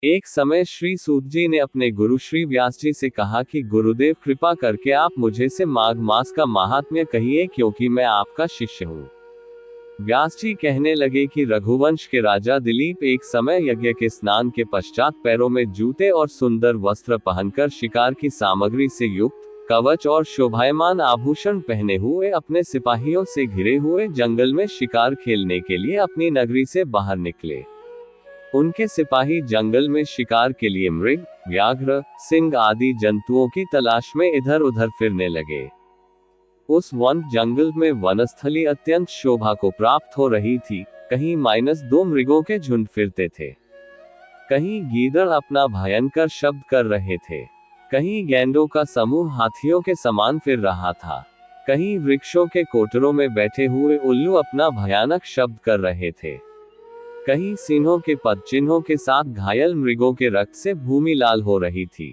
एक समय श्री सूत जी ने अपने गुरु श्री व्यास जी से कहा कि गुरुदेव कृपा करके आप मुझे से माघ मास का महात्म्य कहिए, क्योंकि मैं आपका शिष्य हूँ। व्यास जी कहने लगे कि रघुवंश के राजा दिलीप एक समय यज्ञ के स्नान के पश्चात पैरों में जूते और सुंदर वस्त्र पहनकर शिकार की सामग्री से युक्त कवच और शोभायमान आभूषण पहने हुए अपने सिपाहियों से घिरे हुए जंगल में शिकार खेलने के लिए अपनी नगरी से बाहर निकले। उनके सिपाही जंगल में शिकार के लिए मृग, व्याघ्र, सिंह आदि जंतुओं की तलाश में इधर उधर फिरने लगे। उस वन जंगल में वनस्थली अत्यंत शोभा को प्राप्त हो रही थी। कहीं -2 मृगों के झुंड फिरते थे, कहीं गीदड़ अपना भयंकर शब्द कर रहे थे, कहीं गैंडों का समूह हाथियों के समान फिर रहा था, कहीं वृक्षों के कोटरों में बैठे हुए उल्लू अपना भयानक शब्द कर रहे थे, कहीं सिंहों के पदचिन्हों के साथ घायल मृगों के रक्त से भूमि लाल हो रही थी,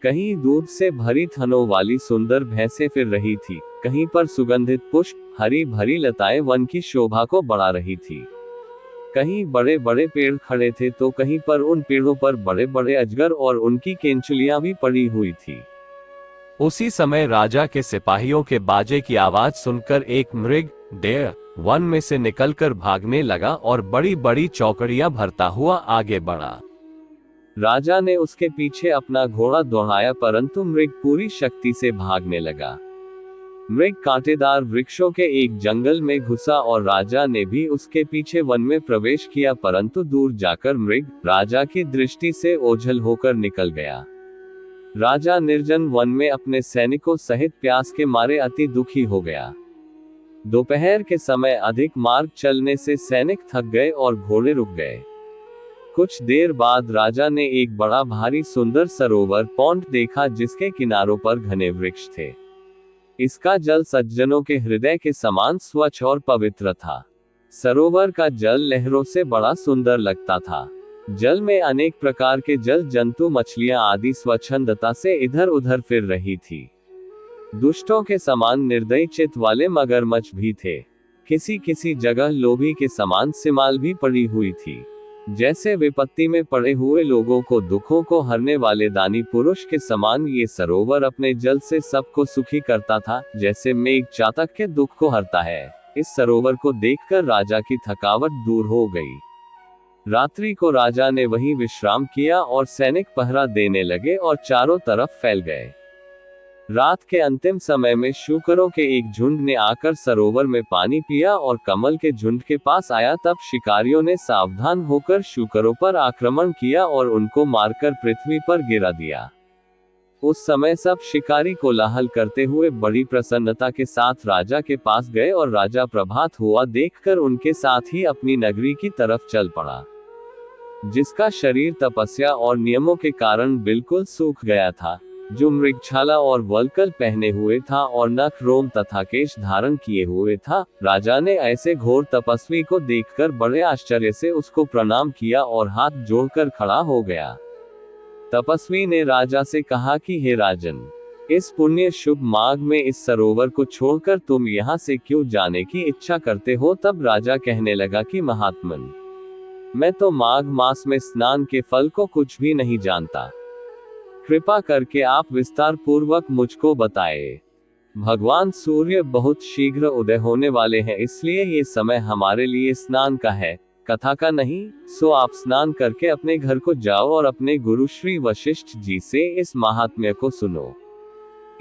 कहीं दूध से भरी थनों वाली सुंदर भैंसें फिर रही थी, कहीं पर सुगंधित पुष्प, हरी भरी लताएं वन की शोभा को बढ़ा रही थी, कहीं बड़े बड़े पेड़ खड़े थे तो कहीं पर उन पेड़ों पर बड़े बड़े अजगर और उनकी केंचुलियां भी पड़ी हुई थी। उसी समय राजा के सिपाहियों के बाजे की आवाज सुनकर एक मृग डेर वन में से निकलकर भागने लगा और बड़ी बड़ी चौकड़ियां भरता हुआ आगे बढ़ा। राजा ने उसके पीछे अपना घोड़ा दौड़ाया, परंतु मृग पूरी शक्ति से भागने लगा। मृग कांटेदार वृक्षों के एक जंगल में घुसा और राजा ने भी उसके पीछे वन में प्रवेश किया, परंतु दूर जाकर मृग राजा की दृष्टि से ओझल होकर निकल गया। राजा निर्जन वन में अपने सैनिकों सहित प्यास के मारे अति दुखी हो गया। दोपहर के समय अधिक मार्ग चलने से सैनिक थक गए और घोड़े रुक गए। कुछ देर बाद राजा ने एक बड़ा भारी सुंदर सरोवर पॉन्ड देखा, जिसके किनारों पर घने वृक्ष थे। इसका जल सज्जनों के हृदय के समान स्वच्छ और पवित्र था। सरोवर का जल लहरों से बड़ा सुंदर लगता था। जल में अनेक प्रकार के जल जंतु, मछलियां आदि स्वच्छंदता से इधर उधर फिर रही थी। दुष्टों के समान निर्दयी चित्त वाले मगरमच्छ भी थे। किसी किसी जगह लोभी के समान सिमाल भी पड़ी हुई थी। जैसे विपत्ति में पड़े हुए लोगों को दुखों को हरने वाले दानी पुरुष के समान ये सरोवर अपने जल से सबको सुखी करता था, जैसे मेघ चातक के दुख को हरता है। इस सरोवर को देखकर राजा की थकावट दूर हो गई। रात्रि को राजा ने वहीं विश्राम किया और सैनिक पहरा देने लगे और चारों तरफ फैल गए। रात के अंतिम समय में शूकरों के एक झुंड ने आकर सरोवर में पानी पिया और कमल के झुंड के पास आया। तब शिकारियों ने सावधान होकर शूकरों पर आक्रमण किया और उनको मारकर पृथ्वी पर गिरा दिया। उस समय सब शिकारी कोलाहल करते हुए बड़ी प्रसन्नता के साथ राजा के पास गए और राजा प्रभात हुआ देखकर उनके साथ ही अपनी नगरी की तरफ चल पड़ा। जिसका शरीर तपस्या और नियमों के कारण बिल्कुल सूख गया था, जो मृगछाला और वल्कल पहने हुए था और नख, रोम तथा केश धारण किए हुए था, राजा ने ऐसे घोर तपस्वी को देखकर बड़े आश्चर्य से उसको प्रणाम किया और हाथ जोड़कर खड़ा हो गया। तपस्वी ने राजा से कहा कि हे राजन, इस पुण्य शुभ माघ में इस सरोवर को छोड़कर तुम यहाँ से क्यों जाने की इच्छा करते हो? तब राजा कहने लगा कि महात्मन, मैं तो माघ मास में स्नान के फल को कुछ भी नहीं जानता। कृपा करके आप विस्तार पूर्वक मुझको बताएं। भगवान सूर्य बहुत शीघ्र उदय होने वाले हैं, इसलिए ये समय हमारे लिए स्नान का है, कथा का नहीं। सो आप स्नान करके अपने घर को जाओ और अपने गुरु श्री वशिष्ठ जी से इस महात्म्य को सुनो।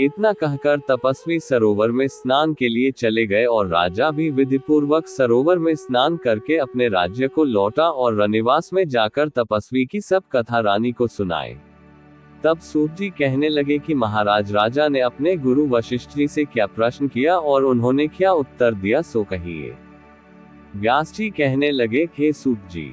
इतना कहकर तपस्वी सरोवर में स्नान के लिए चले गए और राजा भी विधिपूर्वक सरोवर में स्नान करके अपने राज्य को लौटा और रनिवास में जाकर तपस्वी की सब कथा रानी को सुनाए। तब सूत जी कहने लगे कि महाराज, राजा ने अपने गुरु वशिष्ठ जी से क्या प्रश्न किया और उन्होंने क्या उत्तर दिया, सो कहिए। व्यास जी कहने लगे, हे सूत जी,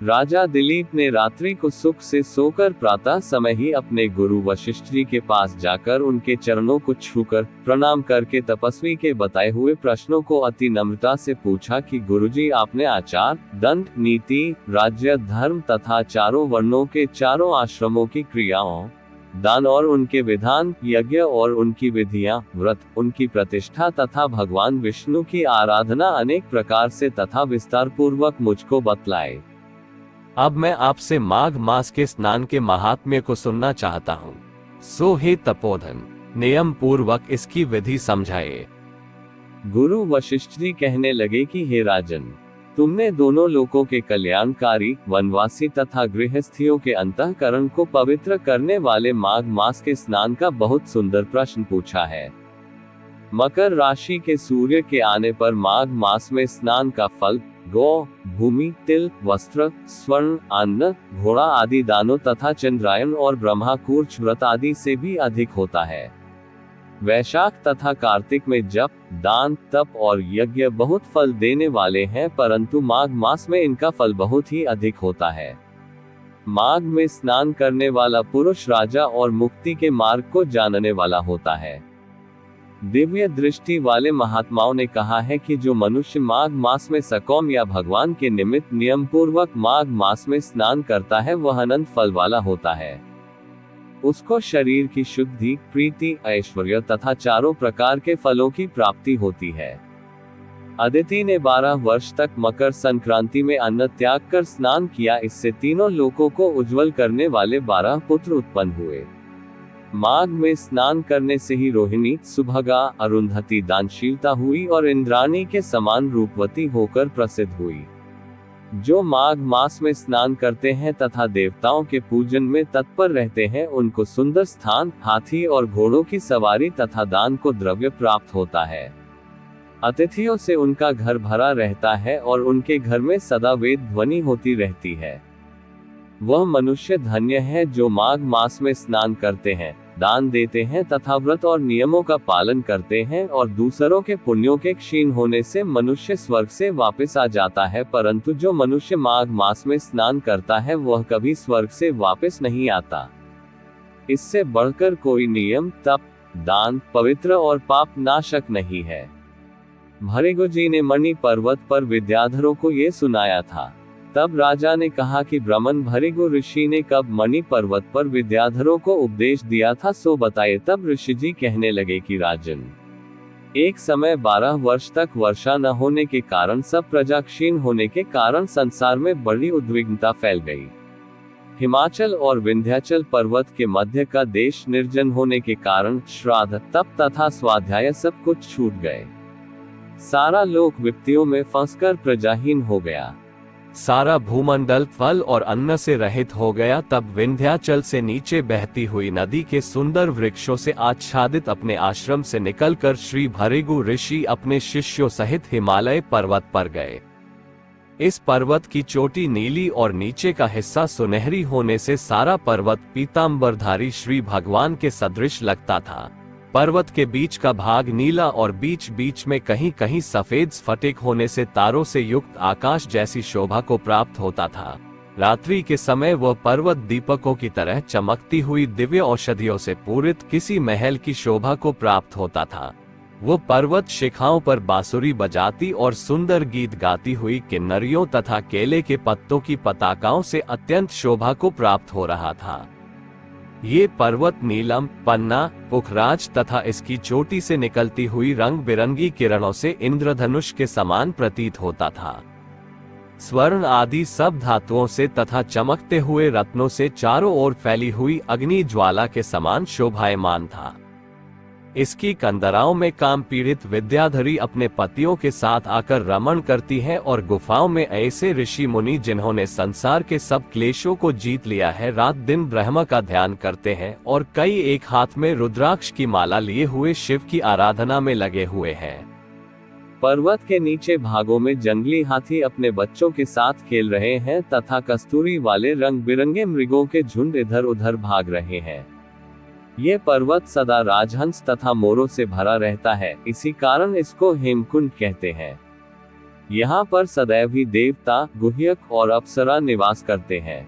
राजा दिलीप ने रात्रि को सुख से सोकर प्रातः समय ही अपने गुरु वशिष्ठ जी के पास जाकर उनके चरणों को छूकर प्रणाम करके तपस्वी के बताए हुए प्रश्नों को अति नम्रता से पूछा कि गुरुजी, आपने आचार, दंड, नीति, राज्य, धर्म तथा चारों वर्णों के चारों आश्रमों की क्रियाओं, दान और उनके विधान, यज्ञ और उनकी विधियां, व्रत, उनकी प्रतिष्ठा तथा भगवान विष्णु की आराधना अनेक प्रकार से तथा विस्तार पूर्वक मुझको बतलाए। अब मैं आपसे माघ मास के स्नान के महात्म्य को सुनना चाहता हूँ। सो हे तपोधन, नियम पूर्वक इसकी विधि समझाइए। गुरु वशिष्ठ जी कहने लगे कि हे राजन, तुमने दोनों लोकों के कल्याणकारी, वनवासी तथा गृहस्थियों के अंतःकरण को पवित्र करने वाले माघ मास के स्नान का बहुत सुंदर प्रश्न पूछा है। मकर राशि के सूर्य के आने पर माघ मास में स्नान का फल गौ, भूमि, तिल, वस्त्र, स्वर्ण, अन्न, घोड़ा आदि दानों तथा चंद्रायन और ब्रह्माकूर्च व्रत आदि से भी अधिक होता है। वैशाख तथा कार्तिक में जप, दान, तप और यज्ञ बहुत फल देने वाले हैं, परंतु माघ मास में इनका फल बहुत ही अधिक होता है। माघ में स्नान करने वाला पुरुष राजा और मुक्ति के मार्ग को जानने वाला होता है। दिव्य दृष्टि वाले महात्माओं ने कहा है कि जो मनुष्य माघ मास में सकौम या भगवान के निमित्त नियम पूर्वक माघ मास में स्नान करता है वह अनंत फल वाला होता है। उसको शरीर की शुद्धि, प्रीति, ऐश्वर्य तथा चारों प्रकार के फलों की प्राप्ति होती है। अदिति ने 12 वर्ष तक मकर संक्रांति में अन्न त्याग कर स्नान किया, इससे तीनों लोकों को उज्जवल करने वाले 12 पुत्र उत्पन्न हुए। माघ में स्नान करने से ही रोहिणी, सुभगा, अरुंधति दानशीलता हुई और इंद्राणी के समान रूपवती होकर प्रसिद्ध हुई। जो माघ मास में स्नान करते हैं तथा देवताओं के पूजन में तत्पर रहते हैं उनको सुंदर स्थान, हाथी और घोड़ों की सवारी तथा दान को द्रव्य प्राप्त होता है। अतिथियों से उनका घर भरा रहता है और उनके घर में सदा वेद ध्वनि होती रहती है। वह मनुष्य धन्य है जो माघ मास में स्नान करते हैं, दान देते हैं तथा व्रत और नियमों का पालन करते हैं और दूसरों के पुण्यों के क्षीण होने से मनुष्य स्वर्ग से वापस आ जाता है, परंतु जो मनुष्य माघ मास में स्नान करता है वह कभी स्वर्ग से वापस नहीं आता। इससे बढ़कर कोई नियम, तप, दान, पवित्र और पाप नाशक नहीं है। भृगु जी ने मणि पर्वत पर विद्याधरों को ये सुनाया था। तब राजा ने कहा कि ब्राह्मण भृगु ऋषि ने कब मणि पर्वत पर विद्याधरों को उपदेश दिया था सो बताए। तब ऋषि जी कहने लगे कि राजन, एक समय 12 वर्ष तक वर्षा न होने के कारण सब प्रजा क्षीण होने के कारण संसार में बड़ी उद्विग्नता फैल गई। हिमाचल और विंध्याचल पर्वत के मध्य का देश निर्जन होने के कारण श्राद्ध, तप तथा स्वाध्याय सब कुछ छूट गए। सारा लोक विपत्तियों में फंसकर प्रजाहीन हो गया। सारा भूमंडल फल और अन्न से रहित हो गया। तब विंध्याचल से नीचे बहती हुई नदी के सुंदर वृक्षों से आच्छादित अपने आश्रम से निकलकर श्री भृगु ऋषि अपने शिष्यों सहित हिमालय पर्वत पर गए। इस पर्वत की चोटी नीली और नीचे का हिस्सा सुनहरी होने से सारा पर्वत पीतांबरधारी श्री भगवान के सदृश लगता था। पर्वत के बीच का भाग नीला और बीच बीच में कहीं कहीं सफेद स्फटिक होने से तारों से युक्त आकाश जैसी शोभा को प्राप्त होता था। रात्रि के समय वह पर्वत दीपकों की तरह चमकती हुई दिव्य औषधियों से पूरित किसी महल की शोभा को प्राप्त होता था। वो पर्वत शिखाओं पर बांसुरी बजाती और सुंदर गीत गाती हुई किन्नरियों तथा केले के पत्तों की पताकाओं से अत्यंत शोभा को प्राप्त हो रहा था। ये पर्वत नीलम, पन्ना, पुखराज तथा इसकी चोटी से निकलती हुई रंग बिरंगी किरणों से इंद्रधनुष के समान प्रतीत होता था। स्वर्ण आदि सब धातुओं से तथा चमकते हुए रत्नों से चारों ओर फैली हुई अग्नि ज्वाला के समान शोभायमान था। इसकी कंदराओं में काम पीड़ित विद्याधरी अपने पतियों के साथ आकर रमण करती है और गुफाओं में ऐसे ऋषि मुनि जिन्होंने संसार के सब क्लेशों को जीत लिया है रात दिन ब्रह्म का ध्यान करते हैं और कई एक हाथ में रुद्राक्ष की माला लिए हुए शिव की आराधना में लगे हुए हैं। पर्वत के नीचे भागों में जंगली हाथी अपने बच्चों के साथ खेल रहे हैं तथा कस्तूरी वाले रंग बिरंगे मृगों के झुंड इधर उधर भाग रहे हैं। ये पर्वत सदा राजहंस तथा मोरों से भरा रहता है, इसी कारण इसको हेमकुंड कहते हैं। यहाँ पर सदैव ही देवता, गुह्यक और अप्सरा निवास करते हैं।